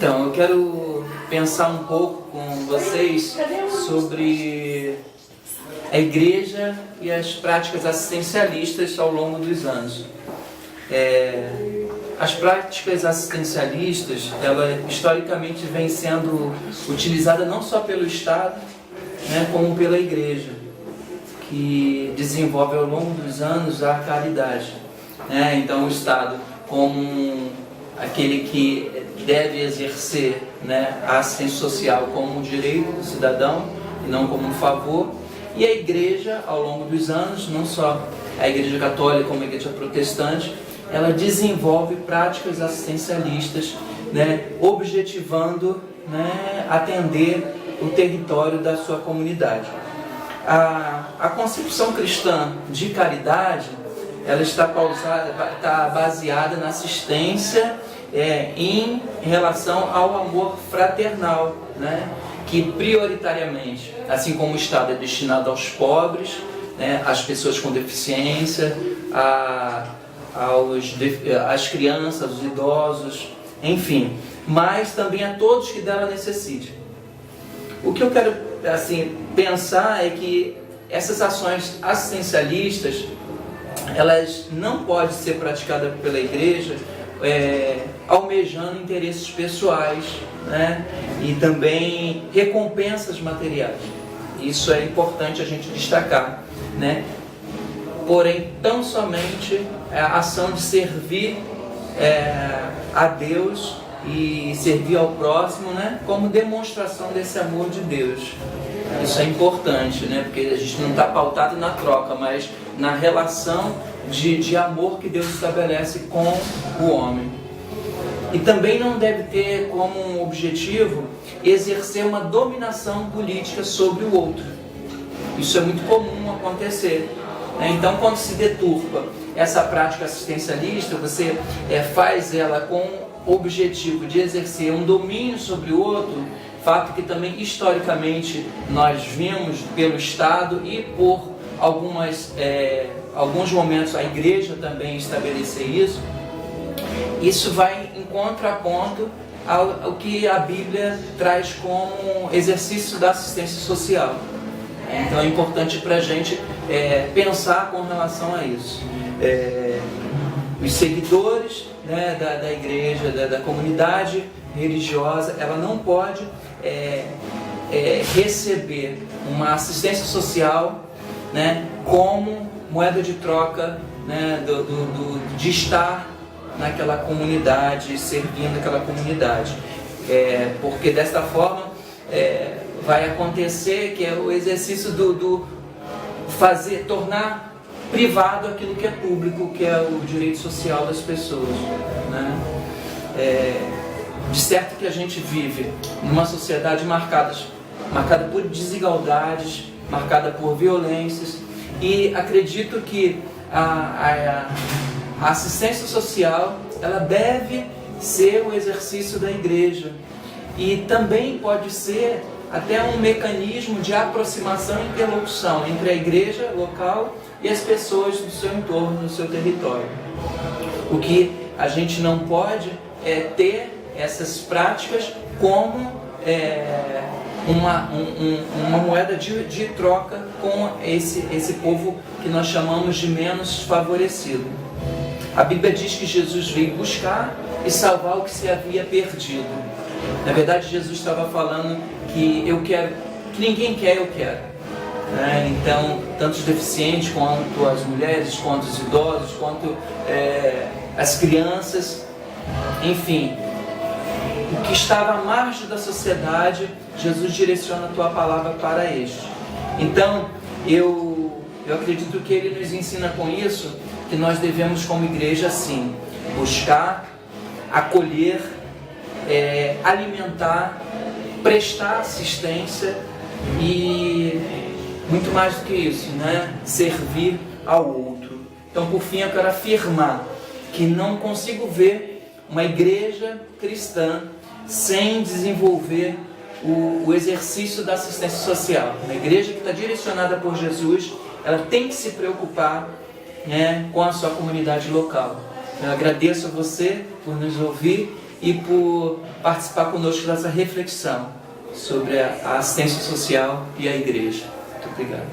Então, eu quero pensar um pouco com vocês sobre a igreja e as práticas assistencialistas ao longo dos anos. As práticas assistencialistas, ela historicamente vem sendo utilizada não só pelo Estado, como pela igreja, que desenvolve ao longo dos anos a caridade. Então, o Estado, como aquele que deve exercer a assistência social como um direito do cidadão e não como um favor, e a igreja, ao longo dos anos, não só a igreja católica como a igreja protestante, ela desenvolve práticas assistencialistas, objetivando atender o território da sua comunidade. A concepção cristã de caridade, ela está baseada na assistência em relação ao amor fraternal, que prioritariamente, assim como o Estado é destinado aos pobres, às pessoas com deficiência, às crianças, aos idosos, enfim, mas também a todos que dela necessitem. O que eu quero pensar é que essas ações assistencialistas, elas não podem ser praticadas pela igreja almejando interesses pessoais, e também recompensas materiais. Isso é importante a gente destacar, Porém, tão somente a ação de servir a Deus e servir ao próximo, como demonstração desse amor de Deus. Isso é importante, porque a gente não está pautado na troca, mas na relação de amor que Deus estabelece com o homem. E também não deve ter como um objetivo exercer uma dominação política sobre o outro. Isso é muito comum acontecer. Então, quando se deturpa essa prática assistencialista, você faz ela com o objetivo de exercer um domínio sobre o outro, fato que também historicamente nós vimos pelo Estado e por alguns momentos a igreja também estabelecer isso. Isso vai em contraponto ao que a Bíblia traz como exercício da assistência social. Então é importante para a gente pensar com relação a isso. Os seguidores da igreja, da comunidade religiosa, ela não pode receber uma assistência social como moeda de troca de estar naquela comunidade, servindo aquela comunidade. Porque desta forma vai acontecer que é o exercício tornar privado aquilo que é público, que é o direito social das pessoas. De certo que a gente vive numa sociedade marcada por desigualdades, marcada por violências, e acredito que a assistência social, ela deve ser o exercício da igreja, e também pode ser até um mecanismo de aproximação e interlocução entre a igreja local e as pessoas do seu entorno, do seu território. O que a gente não pode é ter essas práticas como uma moeda de troca com esse povo que nós chamamos de menos favorecido. A Bíblia diz que Jesus veio buscar e salvar o que se havia perdido. Na verdade, Jesus estava falando que eu quero, que ninguém quer, eu quero. Então, tanto os deficientes, quanto as mulheres, quanto os idosos, quanto as crianças, enfim, o que estava à margem da sociedade, Jesus direciona a tua palavra para este. Então, eu acredito que Ele nos ensina com isso que nós devemos, como igreja, sim, buscar, acolher, alimentar, prestar assistência e, muito mais do que isso, servir ao outro. Então, por fim, eu quero afirmar que não consigo ver uma igreja cristã sem desenvolver o exercício da assistência social. Uma igreja que está direcionada por Jesus, ela tem que se preocupar com a sua comunidade local. Eu agradeço a você por nos ouvir e por participar conosco dessa reflexão sobre a assistência social e a igreja. Muito obrigado.